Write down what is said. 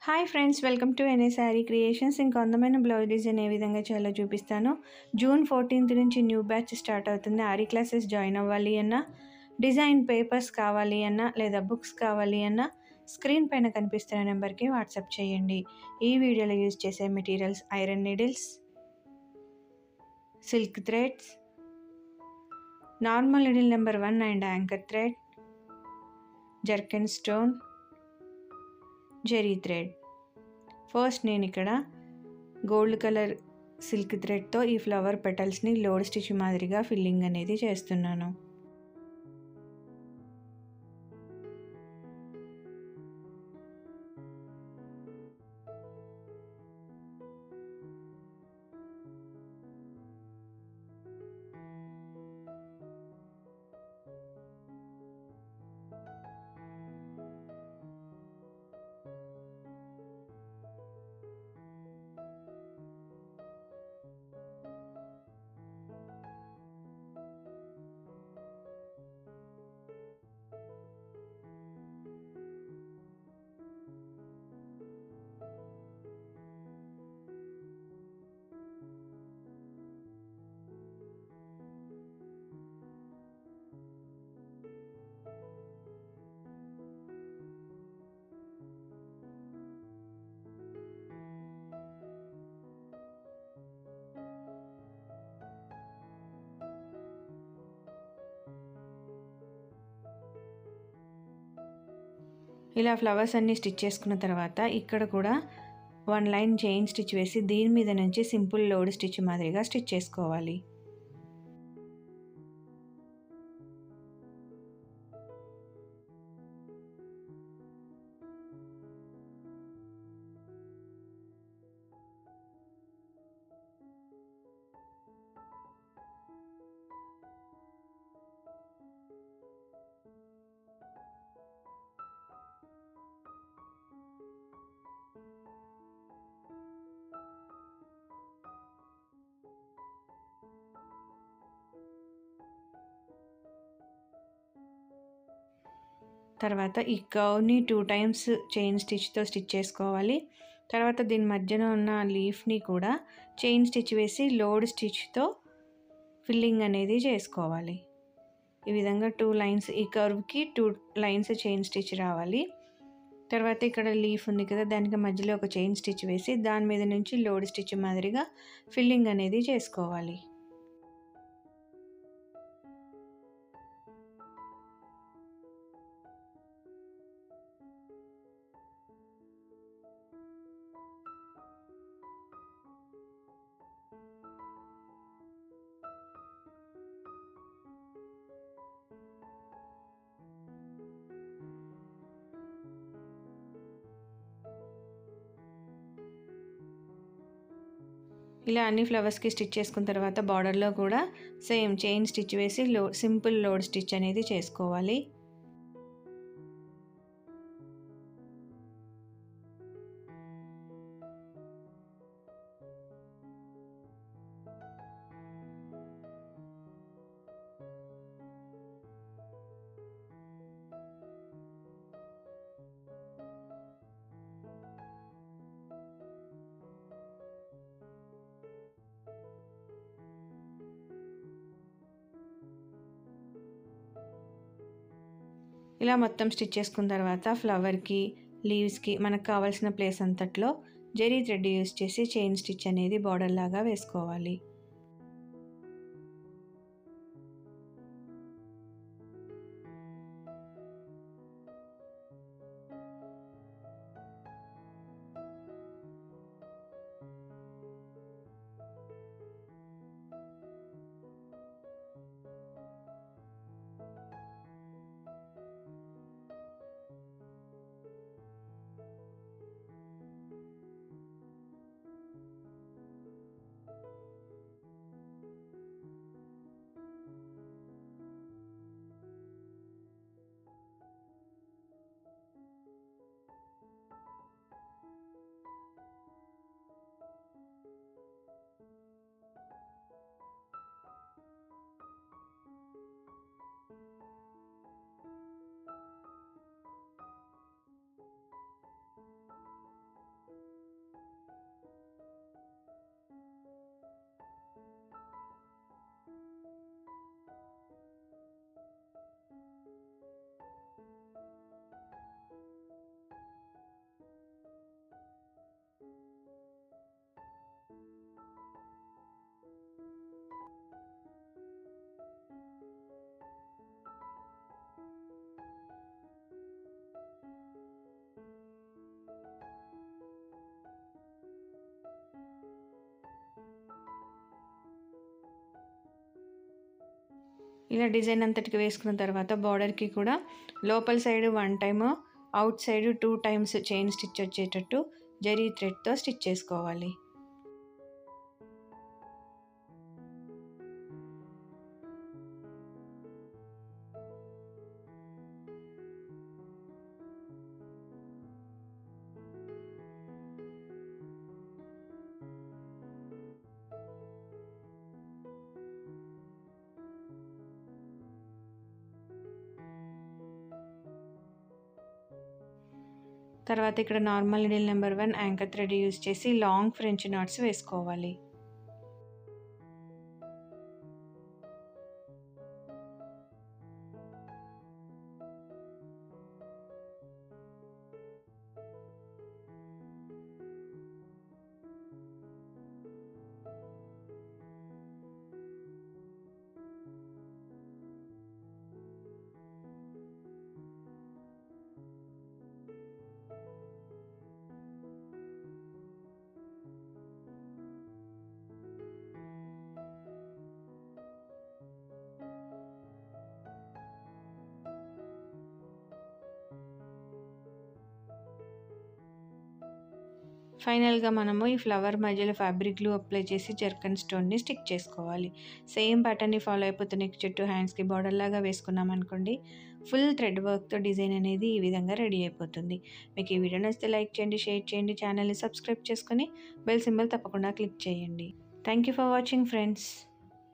Hi friends, welcome to ఎన్ఏ sari creations. ఇంక అందమైన blouse design ఏ విధంగా చేయాలో చూపిస్తాను. జూన్ 14th నుంచి న్యూ బ్యాచ్ స్టార్ట్ అవుతుంది. ఆరీ క్లాసెస్ జాయిన్ అవ్వాలి అన్నా, డిజైన్ పేపర్స్ కావాలి అన్నా, లేదా బుక్స్ కావాలి అన్నా స్క్రీన్ పైన కనిపిస్తున్న నెంబర్కి వాట్సాప్ చేయండి. ఈ వీడియోలో యూజ్ చేసే materials iron needles, silk threads, normal needle number 1 and anchor thread, zircon stone, zari thread. First నేను ఇక్కడ గోల్డ్ కలర్ సిల్క్ థ్రెడ్తో ఈ ఫ్లవర్ పెటల్స్ని లోడ్ స్టిచ్ మాదిరిగా ఫిల్లింగ్ అనేది చేస్తున్నాను. ఇలా ఫ్లవర్స్ అన్నీ స్టిచ్ చేసుకున్న తర్వాత ఇక్కడ కూడా 1 లైన్ చైన్ స్టిచ్ వేసి దీని మీద నుంచి సింపుల్ లోడ్ స్టిచ్ మాదిరిగా స్టిచ్ చేసుకోవాలి. తర్వాత ఈ కర్వ్ని 2 టైమ్స్ చైన్ స్టిచ్తో స్టిచ్ చేసుకోవాలి. తర్వాత దీని మధ్యన ఉన్న లీఫ్ని కూడా చైన్ స్టిచ్ వేసి లోడ్ స్టిచ్తో ఫిల్లింగ్ అనేది చేసుకోవాలి. ఈ విధంగా 2 లైన్స్, ఈ కర్వ్కి 2 లైన్స్ చైన్ స్టిచ్ రావాలి. తర్వాత ఇక్కడ లీఫ్ ఉంది కదా, దానికి మధ్యలో ఒక చైన్ స్టిచ్ వేసి దాని మీద నుంచి లోడ్ స్టిచ్ మాదిరిగా ఫిల్లింగ్ అనేది చేసుకోవాలి. ఇలా అన్ని ఫ్లవర్స్కి స్టిచ్ చేసుకున్న తర్వాత బార్డర్లో కూడా సేమ్ చైన్ స్టిచ్ వేసి సింపుల్ లోడ్ స్టిచ్ అనేది చేసుకోవాలి. ఇలా మొత్తం స్టిచ్ చేసుకున్న తర్వాత ఫ్లవర్కి, లీవ్స్కి మనకు కావాల్సిన ప్లేస్ అంతట్లో జెరీ థ్రెడ్ యూస్ చేసి చైన్ స్టిచ్ అనేది బార్డర్ లాగా వేసుకోవాలి. ఇలా డిజైన్ అంతటికి వేసుకున్న తర్వాత బార్డర్కి కూడా లోపల side 1 time, out side 2 times chain stitch వచ్చేటట్టు జరీ థ్రెడ్తో స్టిచ్ చేసుకోవాలి. తర్వాత ఇక్కడ normal needle number 1 anchor thread use చేసి లాంగ్ ఫ్రెంచ్ నాట్స్ వేసుకోవాలి. ఫైనల్గా మనము ఈ ఫ్లవర్ మధ్యలో ఫ్యాబ్రిక్ గ్లూ అప్లై చేసి జర్కన్ స్టోన్ని స్టిక్ చేసుకోవాలి. సేమ్ ప్యాటర్న్ని ఫాలో అయిపోతే నెక్ చుట్టూ హ్యాండ్స్కి బార్డర్ లాగా వేసుకున్నాం అనుకోండి, ఫుల్ థ్రెడ్ వర్క్తో డిజైన్ అనేది ఈ విధంగా రెడీ అయిపోతుంది. మీకు ఈ వీడియో నచ్చితే లైక్ చేయండి, షేర్ చేయండి, ఛానల్ని సబ్స్క్రైబ్ చేసుకొని బెల్ సింబల్ తప్పకుండా క్లిక్ చేయండి. Thank you for watching friends.